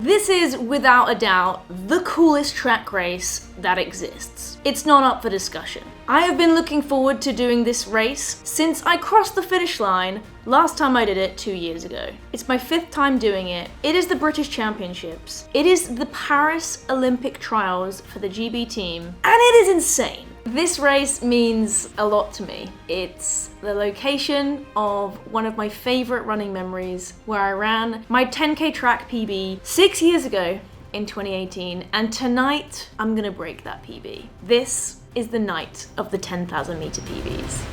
This is, without a doubt, the coolest track race that exists. It's not up for discussion. I have been looking forward to doing this race since I crossed the finish line last time I did it 2 years ago. It's my 5th time doing it. It is the British Championships. It is the Paris Olympic Trials for the GB team, and it is insane. This race means a lot to me. It's the location of one of my favorite running memories, where I ran my 10K track PB 6 years ago in 2018, and tonight I'm gonna break that PB. This is the night of the 10,000 meter PBs.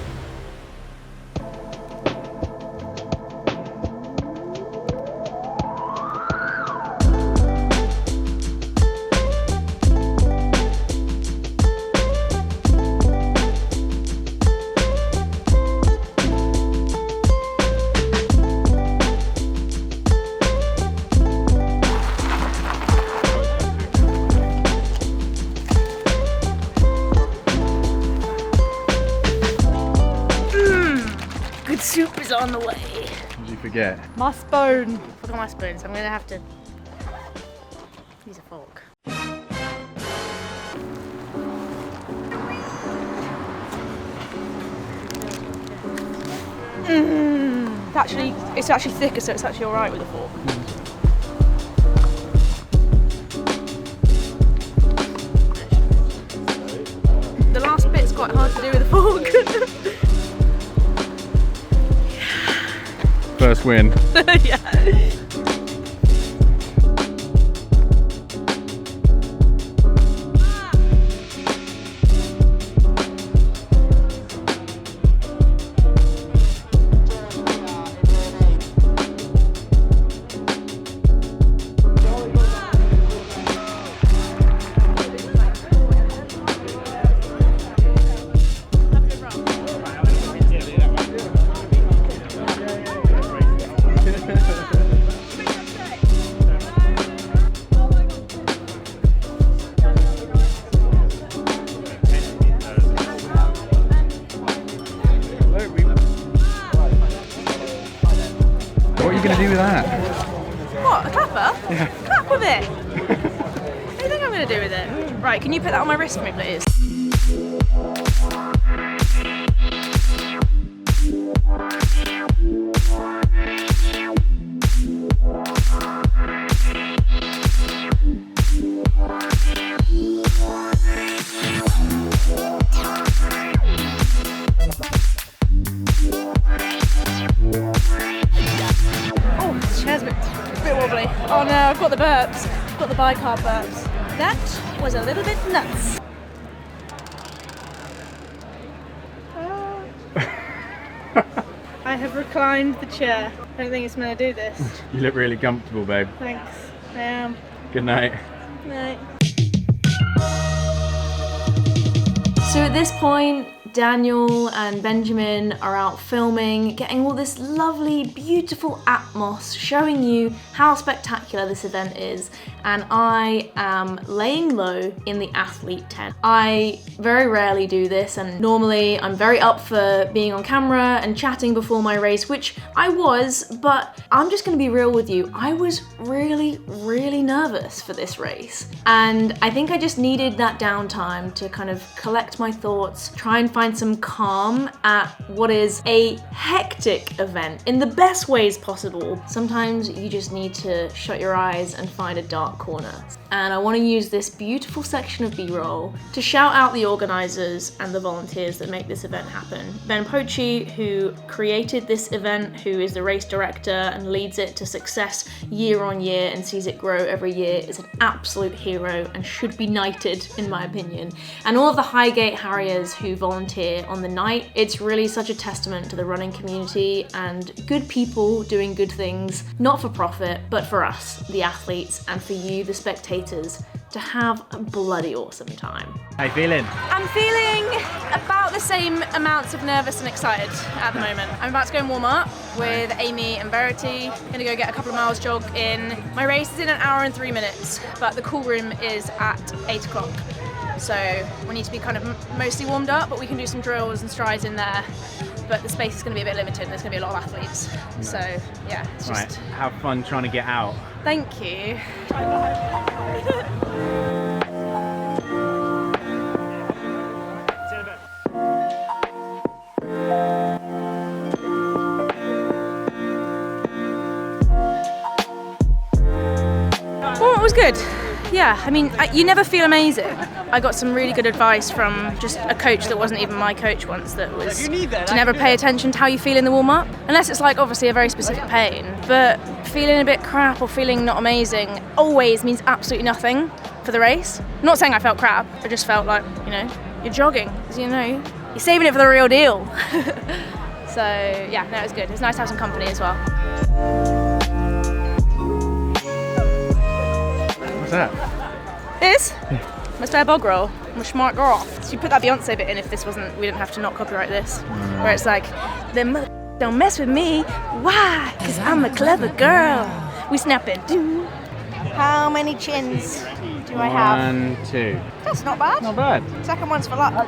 Soup is on the way. What did you forget? My spoon. I forgot my spoon, so I'm gonna have to use a fork. It's actually thicker, so it's actually alright with a fork. The last bit's quite hard to do with a fork. First win. Yeah. What are you going to do with that? What, a clapper? Yeah. Clap with it! What do you think I'm going to do with it? Right, can you put that on my wrist for me, please? Oh no, I've got the burps. I've got the bicarb burps. That was a little bit nuts. I have reclined the chair. I don't think it's meant to do this. You look really comfortable, babe. Thanks. I am. Good night. Night. So at this point, Daniel and Benjamin are out filming, getting all this lovely, beautiful atmos, showing you how spectacular this event is, and I am laying low in the athlete tent. I very rarely do this, and normally I'm very up for being on camera and chatting before my race, which I was, but I'm just gonna be real with you. I was really, really nervous for this race, and I think I just needed that downtime to kind of collect my thoughts, try and find some calm at what is a hectic event in the best ways possible. Sometimes you just need to shut your eyes and find a dark corner. And I want to use this beautiful section of B-roll to shout out the organisers and the volunteers that make this event happen. Ben Pochi, who created this event, who is the race director and leads it to success year on year and sees it grow every year, is an absolute hero and should be knighted, in my opinion. And all of the Highgate Harriers who volunteer on the night, it's really such a testament to the running community and good people doing good things, not for profit, but for us, the athletes, and for you, the spectators, to have a bloody awesome time. How you feeling? I'm feeling about the same amounts of nervous and excited at the moment. I'm about to go and warm up with Amy and Verity. Gonna go get a couple of miles jog in. My race is in 1 hour and 3 minutes, but the cool room is at 8 o'clock. So we need to be kind of mostly warmed up, but we can do some drills and strides in there. But the space is going to be a bit limited. There's going to be a lot of athletes. So yeah, it's just... Right, have fun trying to get out. Thank you. Well, it was good. Yeah, I mean, you never feel amazing. I got some really good advice from just a coach that wasn't even my coach once, that was to never pay attention to how you feel in the warm-up, unless it's like obviously a very specific pain. But feeling a bit crap or feeling not amazing always means absolutely nothing for the race. I'm not saying I felt crap, I just felt like, you know, you're jogging, because you know, you're saving it for the real deal. So yeah, no, it was good. It was nice to have some company as well. What's that? This? My spare bog roll. I'm a smart girl. So you put that Beyonce bit in if this wasn't, we didn't have to not copyright this. Where it's like, them don't mess with me. Why? Because I'm a clever girl. We snapping. How many chins do I have? 1, 2. That's not bad. Not bad. Second one's for luck.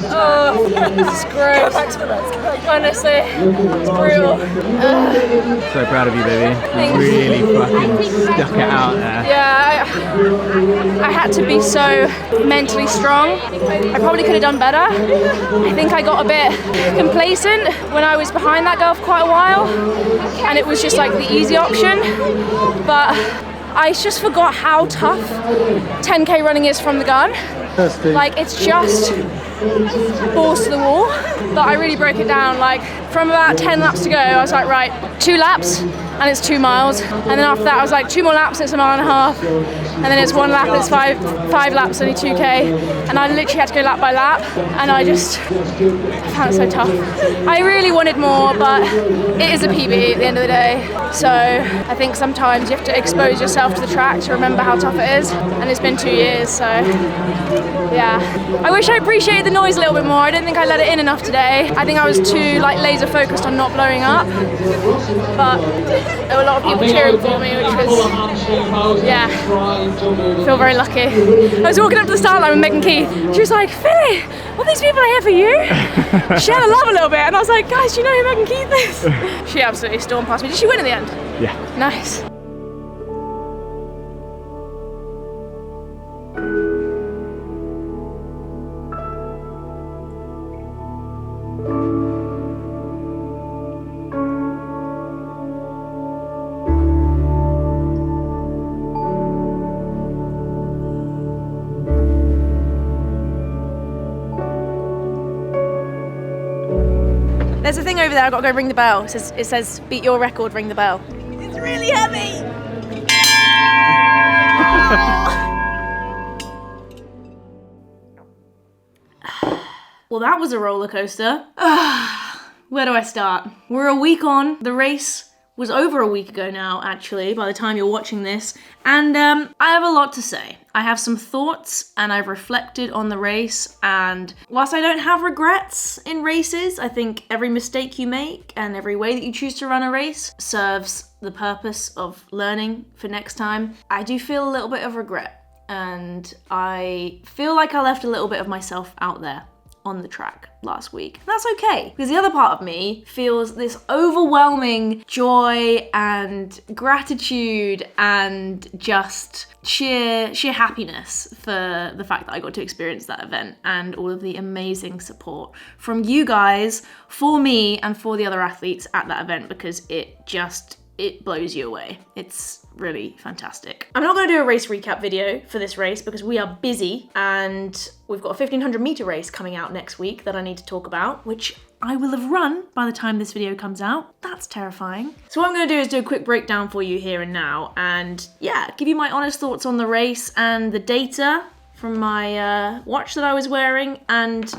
Oh, this is gross. Honestly, it's brutal. So proud of you, baby. You really fucking stuck it out there. Yeah, I had to be so mentally strong. I probably could have done better. I think I got a bit complacent when I was behind that girl for quite a while, and it was just like the easy option. But I just forgot how tough 10k running is from the gun. Like, it's just balls to the wall. But I really broke it down. Like, from about 10 laps to go, I was like, right, 2 laps and it's 2 miles. And then after that, I was like, 2 more laps, it's a mile and a half. and then it's one lap, it's five laps, only 2K, and I literally had to go lap by lap, and I found it so tough. I really wanted more, but it is a PB at the end of the day, so I think sometimes you have to expose yourself to the track to remember how tough it is, and it's been 2 years, so yeah. I wish I appreciated the noise a little bit more. I didn't think I let it in enough today. I think I was too laser focused on not blowing up, but there were a lot of people cheering for me, which was, yeah, I feel very lucky. I was walking up to the start line with Megan Keith. She was like, Phily, all these people are here for you. Share the love a little bit. And I was like, guys, do you know who Megan Keith is? She absolutely stormed past me. Did she win in the end? Yeah. Nice. There's a thing over there, I've got to go ring the bell. It says beat your record, ring the bell. It's really heavy! Well, that was a roller coaster. Where do I start? We're a week on. The race was over a week ago now, actually, by the time you're watching this. And I have a lot to say. I have some thoughts, and I've reflected on the race, and whilst I don't have regrets in races, I think every mistake you make and every way that you choose to run a race serves the purpose of learning for next time. I do feel a little bit of regret, and I feel like I left a little bit of myself out there on the track last week. And that's okay, because the other part of me feels this overwhelming joy and gratitude and just sheer happiness for the fact that I got to experience that event and all of the amazing support from you guys for me and for the other athletes at that event, because it blows you away. It's really fantastic. I'm not going to do a race recap video for this race because we are busy, and we've got a 1500 meter race coming out next week that I need to talk about, which I will have run by the time this video comes out. That's terrifying. So what I'm going to do is do a quick breakdown for you here and now, and yeah, give you my honest thoughts on the race and the data from my watch that I was wearing, and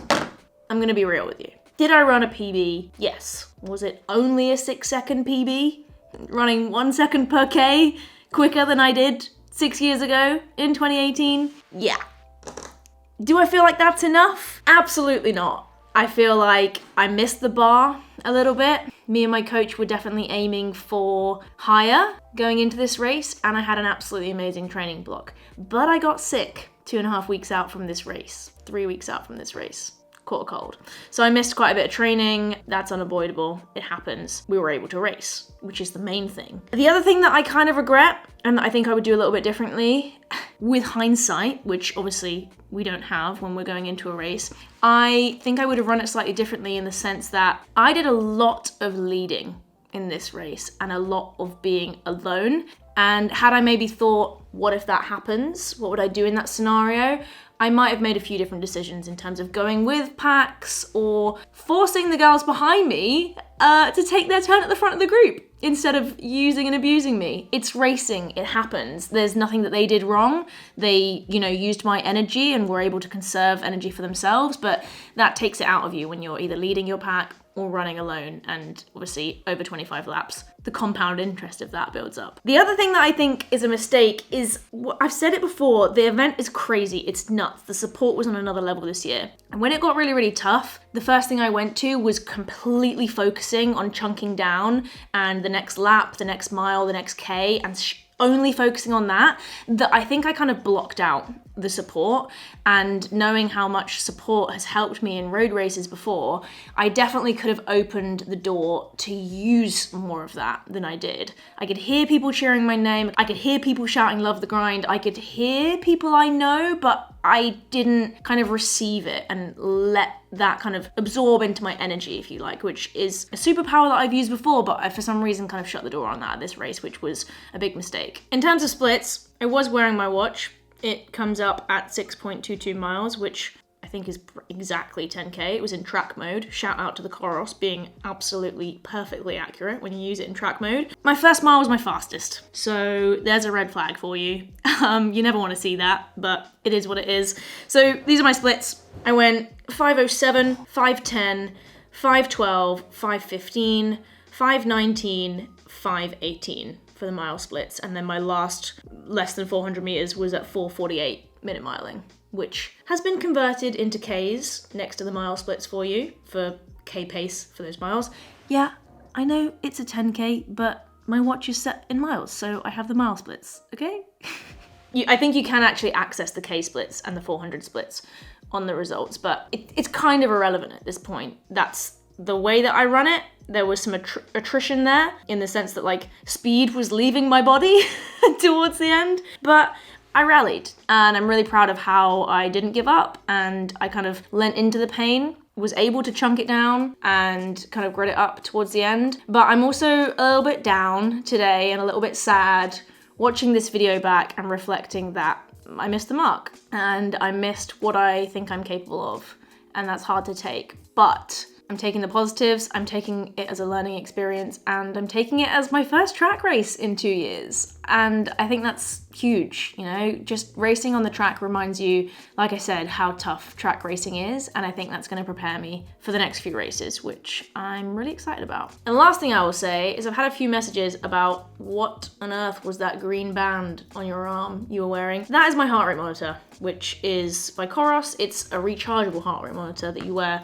I'm going to be real with you. Did I run a PB? Yes. Was it only a 6-second PB? Running 1 second per K quicker than I did 6 years ago in 2018? Yeah. Do I feel like that's enough? Absolutely not. I feel like I missed the bar a little bit. Me and my coach were definitely aiming for higher going into this race, and I had an absolutely amazing training block. But I got sick 2.5 weeks out from this race, 3 weeks out from this race. Caught a cold. So I missed quite a bit of training. That's unavoidable. It happens. We were able to race, which is the main thing. The other thing that I kind of regret, and that I think I would do a little bit differently, with hindsight, which obviously we don't have when we're going into a race, I think I would have run it slightly differently in the sense that I did a lot of leading in this race and a lot of being alone. And had I maybe thought, what if that happens? What would I do in that scenario? I might have made a few different decisions in terms of going with packs or forcing the girls behind me to take their turn at the front of the group instead of using and abusing me. It's racing, it happens. There's nothing that they did wrong. They, used my energy and were able to conserve energy for themselves, but that takes it out of you when you're either leading your pack or running alone, and obviously over 25 laps, the compound interest of that builds up. The other thing that I think is a mistake is, I've said it before, the event is crazy, it's nuts. The support was on another level this year. And when it got really, really tough, the first thing I went to was completely focusing on chunking down and the next lap, the next mile, the next K, and only focusing on that I think I kind of blocked out the support. And knowing how much support has helped me in road races before, I definitely could have opened the door to use more of that than I did. I could hear people cheering my name, I could hear people shouting love the grind, I could hear people I know, but I didn't kind of receive it and let that kind of absorb into my energy, if you like, which is a superpower that I've used before, but I for some reason kind of shut the door on that at this race, which was a big mistake. In terms of splits, I was wearing my watch. It comes up at 6.22 miles, which I I think is exactly 10k. It was in track mode. Shout out to the Coros being absolutely perfectly accurate when you use it in track mode. My first mile was my fastest, so there's a red flag for you. You never want to see that, but it is what it is. So these are my splits. I went 5:07, 5:10, 5:12, 5:15, 5:19, 5:18 for the mile splits, and then my last less than 400 meters was at 4:48 minute miling, which has been converted into Ks next to the mile splits for you, for K pace for those miles. Yeah, I know it's a 10k, but my watch is set in miles, so I have the mile splits, okay? I think you can actually access the K splits and the 400 splits on the results, but it's kind of irrelevant at this point. That's the way that I run it. There was some attrition there in the sense that like speed was leaving my body towards the end, but I rallied, and I'm really proud of how I didn't give up, and I kind of lent into the pain, was able to chunk it down and kind of grit it up towards the end. But I'm also a little bit down today and a little bit sad watching this video back and reflecting that I missed the mark and I missed what I think I'm capable of, and that's hard to take. But I'm taking the positives, I'm taking it as a learning experience, and I'm taking it as my first track race in 2 years. And I think that's huge, you know, just racing on the track reminds you, like I said, how tough track racing is. And I think that's gonna prepare me for the next few races, which I'm really excited about. And the last thing I will say is I've had a few messages about what on earth was that green band on your arm you were wearing. That is my heart rate monitor, which is by Coros. It's a rechargeable heart rate monitor that you wear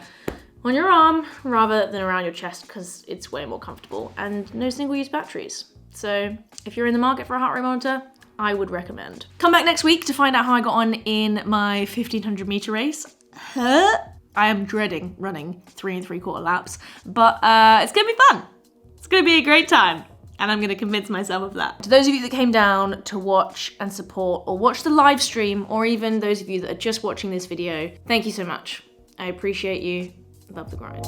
on your arm rather than around your chest because it's way more comfortable and no single-use batteries. So if you're in the market for a heart rate monitor, I would recommend. Come back next week to find out how I got on in my 1500 meter race. I am dreading running 3 3/4 laps, but it's gonna be fun. It's gonna be a great time. And I'm gonna convince myself of that. To those of you that came down to watch and support or watch the live stream, or even those of you that are just watching this video, thank you so much. I appreciate you. Love the grind.